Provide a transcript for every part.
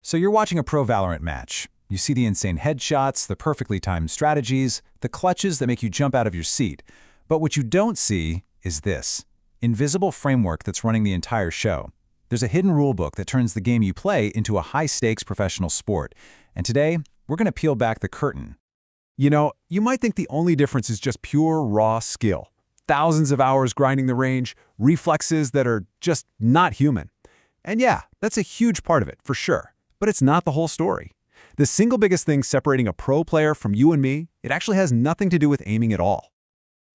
So you're watching a pro Valorant match. You see the insane headshots, the perfectly timed strategies, the clutches that make you jump out of your seat. But what you don't see is this invisible framework that's running the entire show. There's a hidden rulebook that turns the game you play into a high-stakes professional sport. And today, we're going to peel back the curtain. You know, you might think the only difference is just pure raw skill. Thousands of hours grinding the range, reflexes that are just not human. And yeah, that's a huge part of it, for sure. But it's not the whole story. The single biggest thing separating a pro player from you and me, it actually has nothing to do with aiming at all.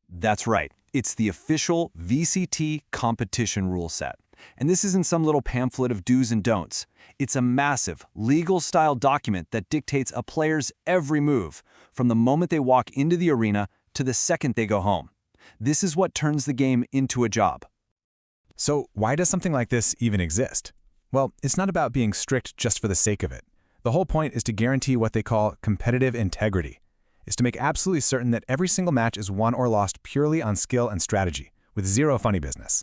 That's right. It's the official VCT competition rule set. And this isn't some little pamphlet of do's and don'ts. It's a massive, legal-style document that dictates a player's every move, from the moment they walk into the arena to the second they go home. This is what turns the game into a job. So why does something like this even exist? Well, it's not about being strict just for the sake of it. The whole point is to guarantee what they call competitive integrity. It's to make absolutely certain that every single match is won or lost purely on skill and strategy, with zero funny business.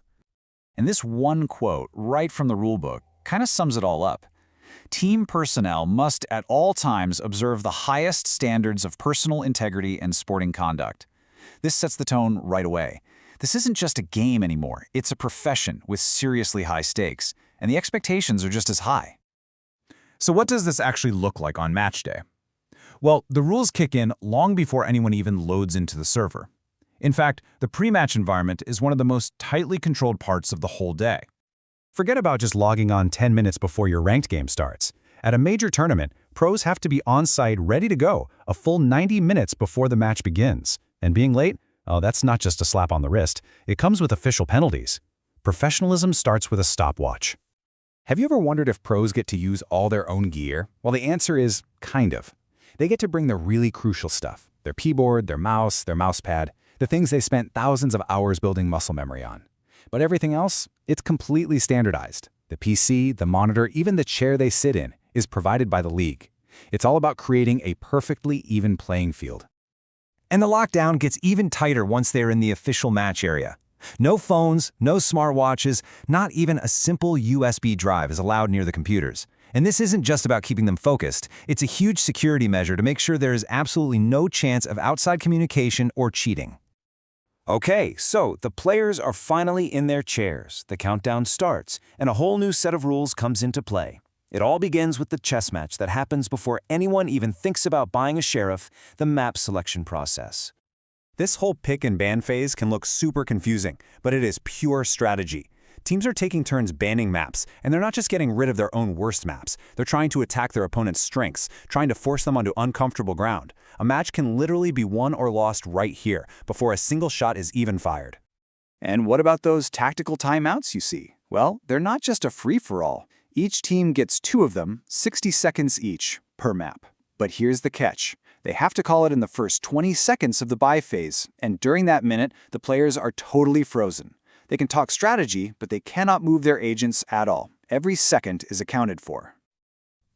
And this one quote, right from the rulebook, kind of sums it all up. Team personnel must at all times observe the highest standards of personal integrity and sporting conduct. This sets the tone right away. This isn't just a game anymore. It's a profession with seriously high stakes, and the expectations are just as high. So what does this actually look like on match day? Well, the rules kick in long before anyone even loads into the server. In fact, the pre-match environment is one of the most tightly controlled parts of the whole day. Forget about just logging on 10 minutes before your ranked game starts. At a major tournament, pros have to be on-site ready to go a full 90 minutes before the match begins. And being late? Oh, that's not just a slap on the wrist. It comes with official penalties. Professionalism starts with a stopwatch. Have you ever wondered if pros get to use all their own gear? Well, the answer is kind of. They get to bring the really crucial stuff, their keyboard, their mouse pad, the things they spent thousands of hours building muscle memory on. But everything else, it's completely standardized. The PC, the monitor, even the chair they sit in is provided by the league. It's all about creating a perfectly even playing field. And the lockdown gets even tighter once they're in the official match area. No phones, no smartwatches, not even a simple USB drive is allowed near the computers. And this isn't just about keeping them focused. It's a huge security measure to make sure there is absolutely no chance of outside communication or cheating. Okay, so the players are finally in their chairs. The countdown starts, and a whole new set of rules comes into play. It all begins with the chess match that happens before anyone even thinks about buying a sheriff, the map selection process. This whole pick and ban phase can look super confusing, but it is pure strategy. Teams are taking turns banning maps, and they're not just getting rid of their own worst maps. They're trying to attack their opponent's strengths, trying to force them onto uncomfortable ground. A match can literally be won or lost right here, before a single shot is even fired. And what about those tactical timeouts you see? Well, they're not just a free-for-all. Each team gets 2 of them, 60 seconds each, per map. But here's the catch. They have to call it in the first 20 seconds of the buy phase, and during that minute, the players are totally frozen. They can talk strategy, but they cannot move their agents at all. Every second is accounted for.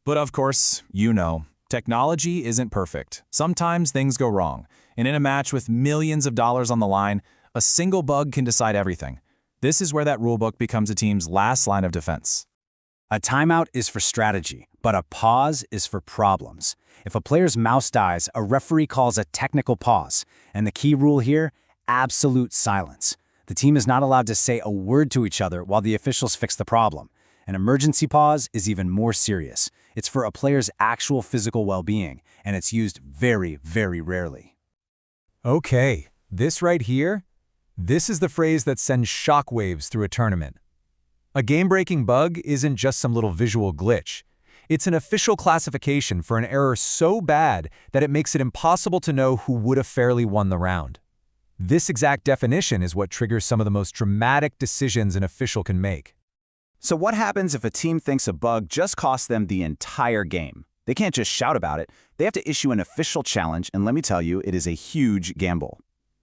But of course, you know, technology isn't perfect. Sometimes things go wrong. And in a match with millions of dollars on the line, a single bug can decide everything. This is where that rulebook becomes a team's last line of defense. A timeout is for strategy, but a pause is for problems. If a player's mouse dies, a referee calls a technical pause. And the key rule here, absolute silence. The team is not allowed to say a word to each other while the officials fix the problem. An emergency pause is even more serious. It's for a player's actual physical well-being, and it's used very, very rarely. Okay, this right here, this is the phrase that sends shockwaves through a tournament. A game-breaking bug isn't just some little visual glitch. It's an official classification for an error so bad that it makes it impossible to know who would have fairly won the round. This exact definition is what triggers some of the most dramatic decisions an official can make. So what happens if a team thinks a bug just costs them the entire game? They can't just shout about it. They have to issue an official challenge, and let me tell you, it is a huge gamble.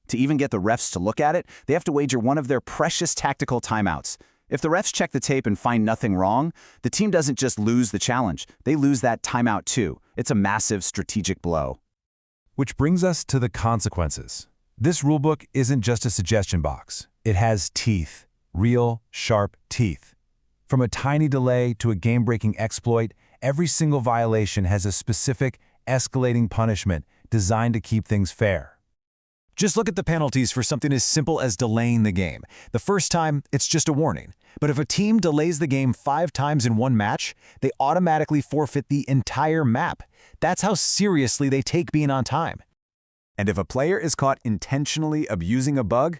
To even get the refs to look at it, they have to wager one of their precious tactical timeouts. If the refs check the tape and find nothing wrong, the team doesn't just lose the challenge. They lose that timeout too. It's a massive strategic blow. Which brings us to the consequences. This rulebook isn't just a suggestion box. It has teeth, real, sharp teeth. From a tiny delay to a game-breaking exploit, every single violation has a specific, escalating punishment designed to keep things fair. Just look at the penalties for something as simple as delaying the game. The first time, it's just a warning. But if a team delays the game 5 times in one match, they automatically forfeit the entire map. That's how seriously they take being on time. And if a player is caught intentionally abusing a bug,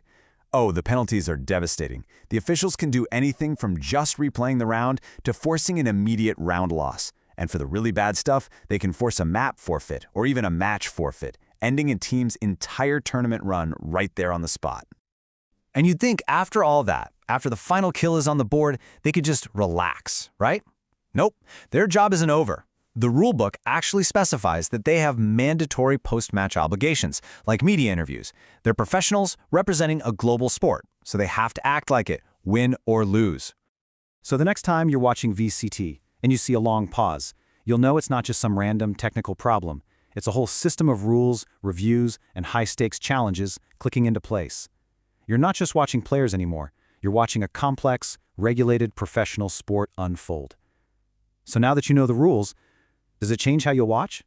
oh, the penalties are devastating. The officials can do anything from just replaying the round to forcing an immediate round loss. And for the really bad stuff, they can force a map forfeit or even a match forfeit, ending a team's entire tournament run right there on the spot. And you'd think after all that, after the final kill is on the board, they could just relax, right? Nope, their job isn't over. The rulebook actually specifies that they have mandatory post-match obligations, like media interviews. They're professionals representing a global sport, so they have to act like it, win or lose. So the next time you're watching VCT and you see a long pause, you'll know it's not just some random technical problem. It's a whole system of rules, reviews, and high-stakes challenges clicking into place. You're not just watching players anymore. You're watching a complex, regulated professional sport unfold. So now that you know the rules, does it change how you'll watch?